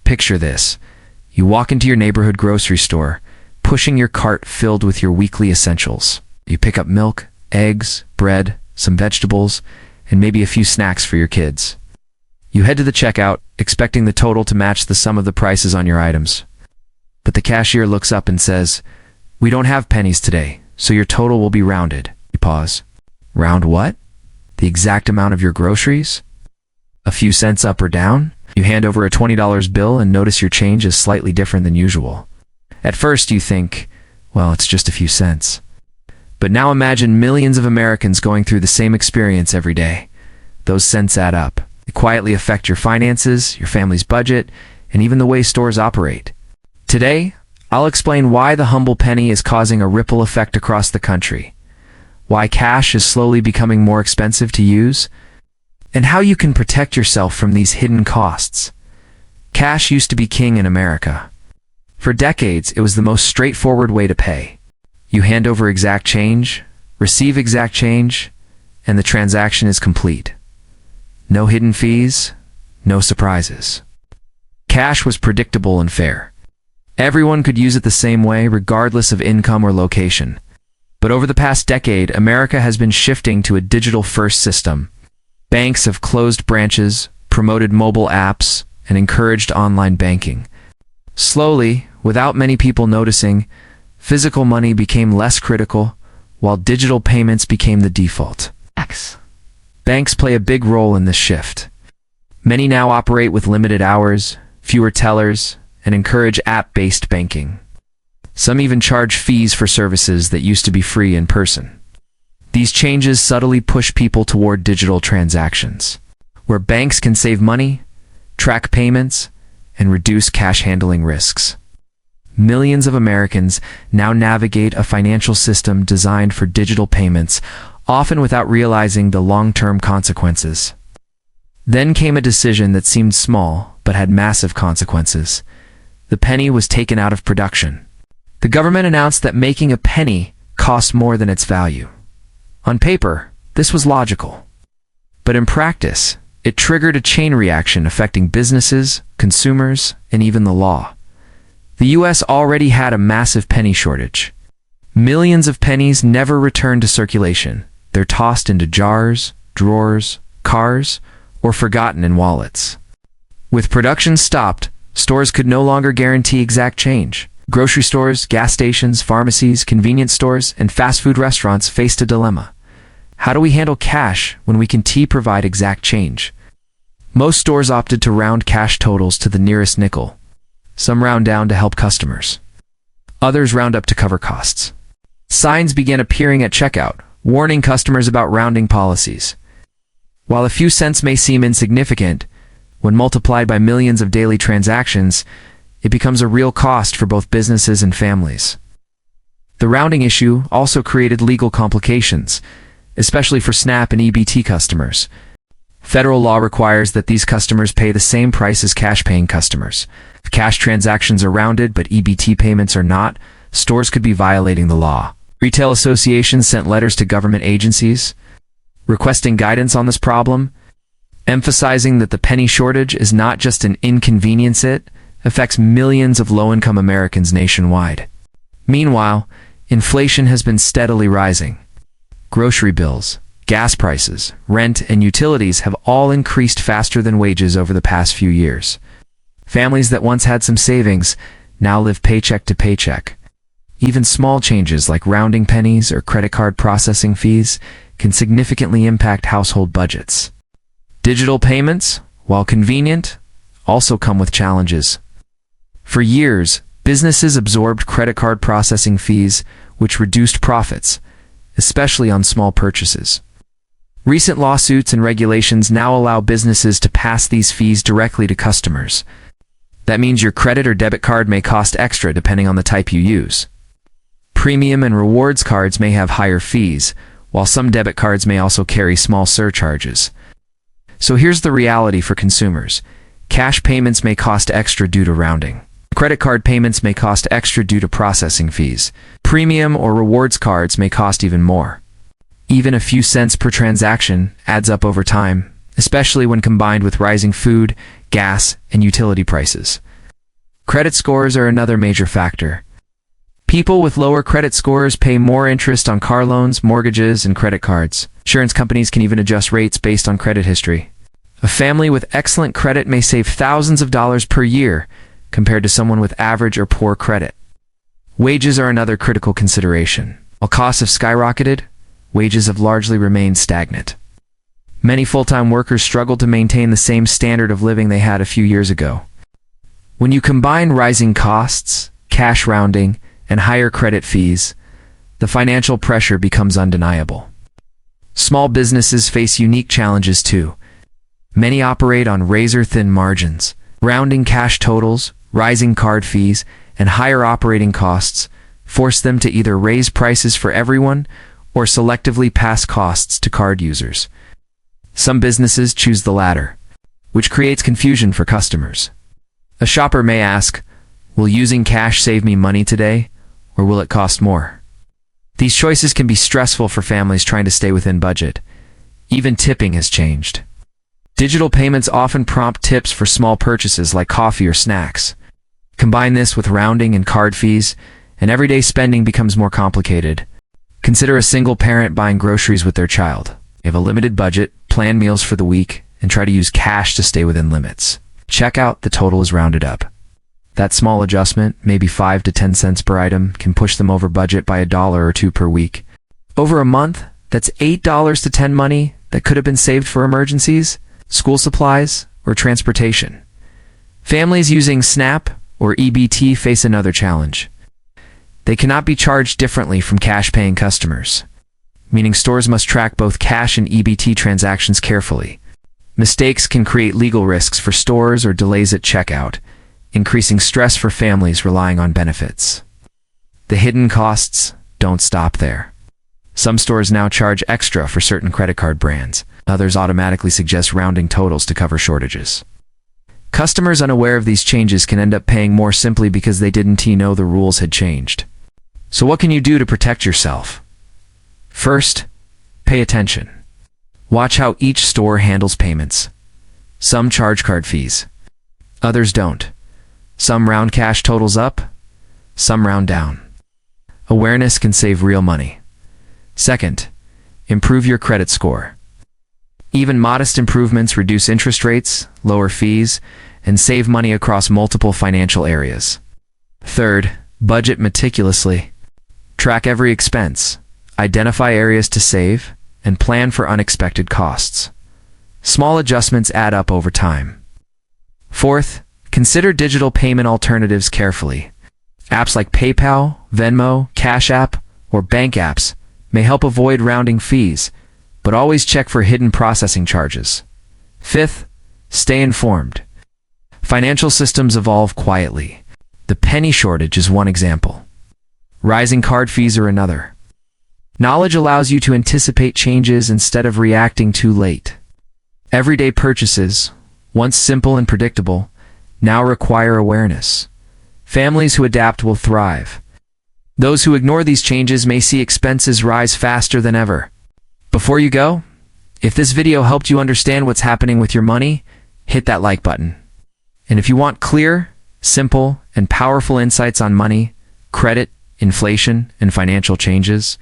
Picture this. You walk into your neighborhood grocery store, pushing your cart filled with your weekly essentials. You pick up milk, eggs, bread, some vegetables, and maybe a few snacks for your kids. You head to the checkout, expecting the total to match the sum of the prices on your items. But the cashier looks up and says, "We don't have pennies today, so your total will be rounded." You pause. Round what? The exact amount of your groceries? A few cents up or down? You hand over a $20 bill and notice your change is slightly different than usual. At first you think, well, it's just a few cents. But now imagine millions of Americans going through the same experience every day. Those cents add up. They quietly affect your finances, your family's budget, and even the way stores operate. Today, I'll explain why the humble penny is causing a ripple effect across the country, why cash is slowly becoming more expensive to use, and how you can protect yourself from these hidden costs. Cash used to be king in America. For decades, it was the most straightforward way to pay. You hand over exact change, receive exact change, and the transaction is complete. No hidden fees, no surprises. Cash was predictable and fair. Everyone could use it the same way, regardless of income or location. But over the past decade, America has been shifting to a digital-first system. Banks have closed branches, promoted mobile apps, and encouraged online banking. Slowly, without many people noticing, physical money became less critical, while digital payments became the default. Banks play a big role in this shift. Many now operate with limited hours, fewer tellers, and encourage app-based banking. Some even charge fees for services that used to be free in person. These changes subtly push people toward digital transactions, where banks can save money, track payments, and reduce cash handling risks. Millions of Americans now navigate a financial system designed for digital payments, often without realizing the long-term consequences. Then came a decision that seemed small, but had massive consequences. The penny was taken out of production. The government announced that making a penny cost more than its value. On paper, this was logical. But in practice, it triggered a chain reaction affecting businesses, consumers, and even the law. The U.S. already had a massive penny shortage. Millions of pennies never returned to circulation. They're tossed into jars, drawers, cars, or forgotten in wallets. With production stopped, stores could no longer guarantee exact change. Grocery stores, gas stations, pharmacies, convenience stores, and fast food restaurants faced a dilemma. How do we handle cash when we can provide exact change? Most stores opted to round cash totals to the nearest nickel. Some round down to help customers. Others round up to cover costs. Signs began appearing at checkout, warning customers about rounding policies. While a few cents may seem insignificant, when multiplied by millions of daily transactions, it becomes a real cost for both businesses and families. The rounding issue also created legal complications, especially for SNAP and EBT customers. Federal law requires that these customers pay the same price as cash-paying customers. If cash transactions are rounded but EBT payments are not, stores could be violating the law. Retail associations sent letters to government agencies, requesting guidance on this problem, emphasizing that the penny shortage is not just an inconvenience, it affects millions of low-income Americans nationwide. Meanwhile, inflation has been steadily rising. Grocery bills, gas prices, rent, and utilities have all increased faster than wages over the past few years. Families that once had some savings now live paycheck to paycheck. Even small changes like rounding pennies or credit card processing fees can significantly impact household budgets. Digital payments, while convenient, also come with challenges. For years, businesses absorbed credit card processing fees, which reduced profits, especially on small purchases. Recent lawsuits and regulations now allow businesses to pass these fees directly to customers. That means your credit or debit card may cost extra depending on the type you use. Premium and rewards cards may have higher fees, while some debit cards may also carry small surcharges. So here's the reality for consumers. Cash payments may cost extra due to rounding. Credit card payments may cost extra due to processing fees. Premium or rewards cards may cost even more. Even a few cents per transaction adds up over time, especially when combined with rising food, gas, and utility prices. Credit scores are another major factor. People with lower credit scores pay more interest on car loans, mortgages, and credit cards. Insurance companies can even adjust rates based on credit history. A family with excellent credit may save thousands of dollars per year compared to someone with average or poor credit. Wages are another critical consideration. While costs have skyrocketed, wages have largely remained stagnant. Many full-time workers struggle to maintain the same standard of living they had a few years ago. When you combine rising costs, cash rounding, and higher credit fees, the financial pressure becomes undeniable. Small businesses face unique challenges too. Many operate on razor-thin margins. Rounding cash totals, rising card fees, and higher operating costs force them to either raise prices for everyone or selectively pass costs to card users. Some businesses choose the latter, which creates confusion for customers. A shopper may ask, "Will using cash save me money today, or will it cost more?" These choices can be stressful for families trying to stay within budget. Even tipping has changed. Digital payments often prompt tips for small purchases like coffee or snacks. Combine this with rounding and card fees, and everyday spending becomes more complicated. Consider a single parent buying groceries with their child. They have a limited budget, plan meals for the week, and try to use cash to stay within limits. Checkout, the total is rounded up. That small adjustment, maybe 5 to 10 cents per item, can push them over budget by $1 or $2 per week. Over a month, that's $8 to $10 money that could have been saved for emergencies, school supplies, or transportation. Families using SNAP or EBT face another challenge. They cannot be charged differently from cash-paying customers, meaning stores must track both cash and EBT transactions carefully. Mistakes can create legal risks for stores or delays at checkout, increasing stress for families relying on benefits. The hidden costs don't stop there. Some stores now charge extra for certain credit card brands. Others automatically suggest rounding totals to cover shortages. Customers unaware of these changes can end up paying more simply because they didn't know the rules had changed. So what can you do to protect yourself? First, pay attention. Watch how each store handles payments. Some charge card fees. Others don't. Some round cash totals up. Some round down. Awareness can save real money. Second, improve your credit score. Even modest improvements reduce interest rates, lower fees, and save money across multiple financial areas. Third, budget meticulously. Track every expense, identify areas to save, and plan for unexpected costs. Small adjustments add up over time. Fourth, consider digital payment alternatives carefully. Apps like PayPal, Venmo, Cash App, or bank apps may help avoid rounding fees, but always check for hidden processing charges. Fifth, stay informed. Financial systems evolve quietly. The penny shortage is one example. Rising card fees are another. Knowledge allows you to anticipate changes instead of reacting too late. Everyday purchases, once simple and predictable, now require awareness. Families who adapt will thrive. Those who ignore these changes may see expenses rise faster than ever. Before you go, if this video helped you understand what's happening with your money, hit that like button. And if you want clear, simple, and powerful insights on money, credit, inflation, and financial changes,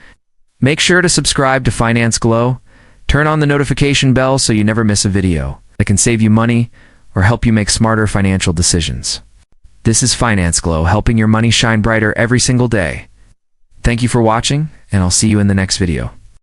make sure to subscribe to Finance Glow. Turn on the notification bell so you never miss a video that can save you money or help you make smarter financial decisions. This is Finance Glow, helping your money shine brighter every single day. Thank you for watching, and I'll see you in the next video.